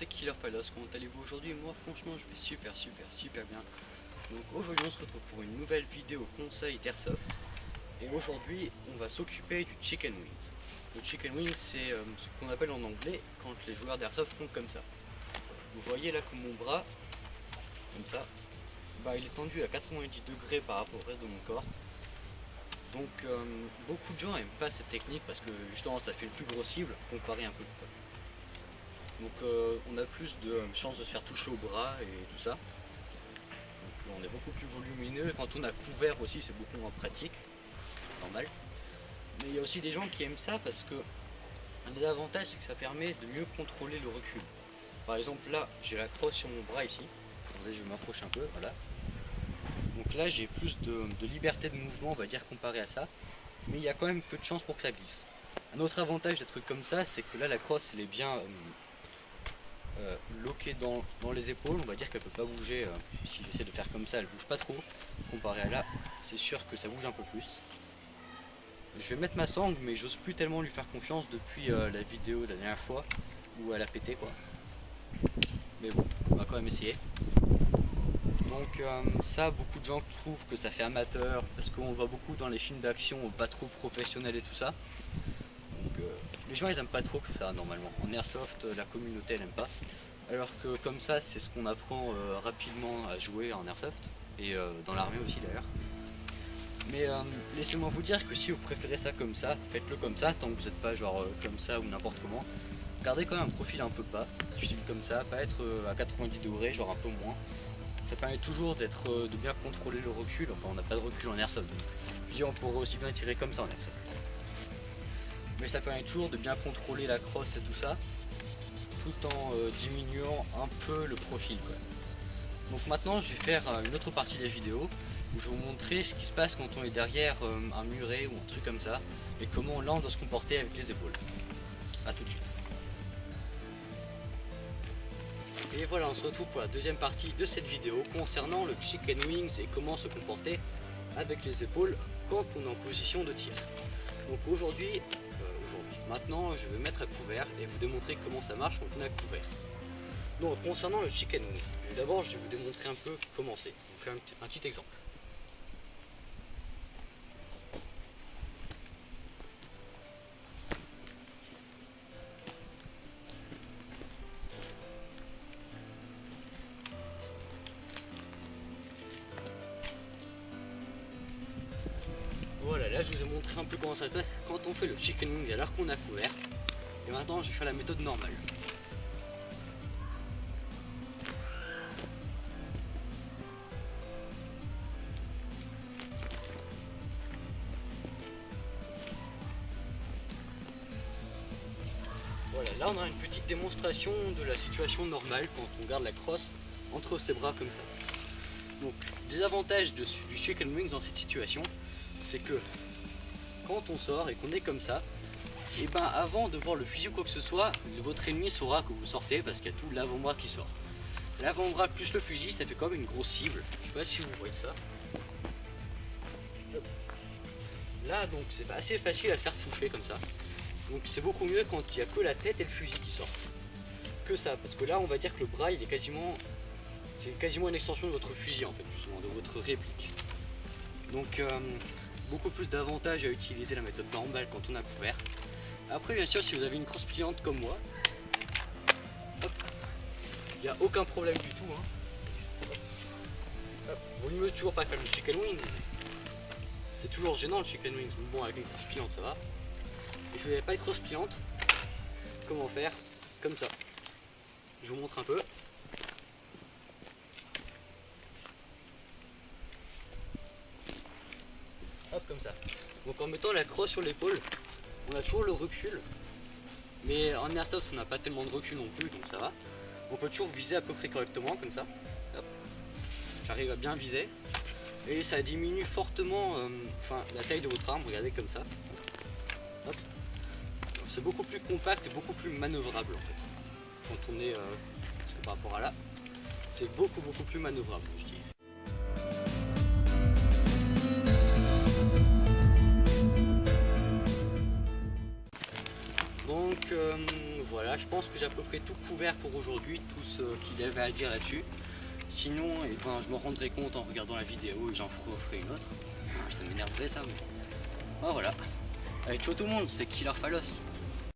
c'est Killer Palace, comment allez-vous aujourd'hui? Moi franchement je vais super bien. Donc aujourd'hui on se retrouve pour une nouvelle vidéo conseil d'Airsoft. Et aujourd'hui on va s'occuper du Chicken Wings. Le Chicken Wings c'est ce qu'on appelle en anglais quand les joueurs d'Airsoft font comme ça. Vous voyez là que mon bras, comme ça, il est tendu à 90 degrés par rapport au reste de mon corps. Donc beaucoup de gens aiment pas cette technique parce que justement ça fait le plus gros cible comparé un peu. Donc on a plus de chances de se faire toucher au bras et tout ça. Donc on est beaucoup plus volumineux. Quand on a couvert aussi c'est beaucoup moins pratique. Normal. Mais il y a aussi des gens qui aiment ça parce que un des avantages c'est que ça permet de mieux contrôler le recul. Par exemple là j'ai la crosse sur mon bras ici. Attendez, je vais m'approcher un peu, voilà. Donc là j'ai plus de liberté de mouvement on va dire comparé à ça. Mais il y a quand même peu de chances pour que ça glisse. Un autre avantage des trucs comme ça c'est que là la crosse elle est bien loquée dans les épaules, on va dire qu'elle peut pas bouger. Si j'essaie de faire comme ça elle bouge pas trop. Comparé à là c'est sûr que ça bouge un peu plus. Je vais mettre ma sangle mais j'ose plus tellement lui faire confiance depuis la vidéo de la dernière fois où elle a pété quoi. Mais bon, on va quand même essayer. Donc ça, beaucoup de gens trouvent que ça fait amateur parce qu'on le voit beaucoup dans les films d'action pas trop professionnels et tout ça. Donc les gens ils aiment pas trop ça normalement. En airsoft la communauté elle aime pas. Alors que comme ça c'est ce qu'on apprend rapidement à jouer en airsoft et dans l'armée aussi d'ailleurs. Mais laissez-moi vous dire que si vous préférez ça comme ça, faites-le comme ça tant que vous n'êtes pas genre comme ça ou n'importe comment. Gardez quand même un profil un peu bas, difficile comme ça, pas être à 90 degrés, genre un peu moins. Ça permet toujours de bien contrôler le recul, enfin on n'a pas de recul en airsoft. Puis on pourrait aussi bien tirer comme ça en airsoft. Mais ça permet toujours de bien contrôler la crosse et tout ça, tout en diminuant un peu le profil quoi. Donc maintenant je vais faire une autre partie de la vidéo où je vais vous montrer ce qui se passe quand on est derrière un muret ou un truc comme ça et comment là on doit se comporter avec les épaules. A tout de suite. Et voilà, on se retrouve pour la deuxième partie de cette vidéo concernant le Chicken Wings et comment se comporter avec les épaules quand on est en position de tir. Donc maintenant je vais mettre à couvert et vous démontrer comment ça marche quand on est à couvert. Donc concernant le Chicken Wings, d'abord je vais vous démontrer un peu comment c'est. Je vous fais un petit exemple. Voilà, là je vous ai montré un peu comment ça se passe quand on fait le Chicken Wing alors qu'on a couvert. Et maintenant je vais faire la méthode normale. Voilà, là on a une petite démonstration de la situation normale quand on garde la crosse entre ses bras comme ça. Donc, des avantages du Chicken Wings dans cette situation, c'est que quand on sort et qu'on est comme ça, et avant de voir le fusil ou quoi que ce soit, votre ennemi saura que vous sortez parce qu'il y a tout l'avant-bras qui sort. L'avant-bras plus le fusil, ça fait comme une grosse cible. Je sais pas si vous voyez ça. Là donc c'est assez facile à se faire toucher comme ça. Donc c'est beaucoup mieux quand il n'y a que la tête et le fusil qui sortent. Que ça, parce que là on va dire que le bras il est quasiment une extension de votre fusil en fait, plus souvent, de votre réplique. Donc beaucoup plus d'avantages à utiliser la méthode normale quand on a couvert. Après bien sûr si vous avez une crosse pliante comme moi, il n'y a aucun problème du tout. Vaut mieux toujours pas faire le Chicken Wings. C'est toujours gênant le Chicken Wings, mais bon avec une crosse pliante ça va. Et si vous n'avez pas de crosse pliante, comment faire? Comme ça. Je vous montre un peu. Hop, comme ça. Donc en mettant la crosse sur l'épaule, on a toujours le recul. Mais en airsoft, on n'a pas tellement de recul non plus, donc ça va. On peut toujours viser à peu près correctement, comme ça. Hop. J'arrive à bien viser. Et ça diminue fortement la taille de votre arme, regardez comme ça. Hop. C'est beaucoup plus compact et beaucoup plus manœuvrable en fait. Quand on est, parce que par rapport à là, c'est beaucoup plus manœuvrable je dis. Donc voilà, voilà, je pense que j'ai à peu près tout couvert pour aujourd'hui, tout ce qu'il y avait à dire là-dessus. Sinon, eh ben, je me rendrai compte en regardant la vidéo et j'en ferai une autre. Ça m'énerverait ça, mais... Oh, voilà. Allez, ciao tout le monde, c'est Killer Phalos.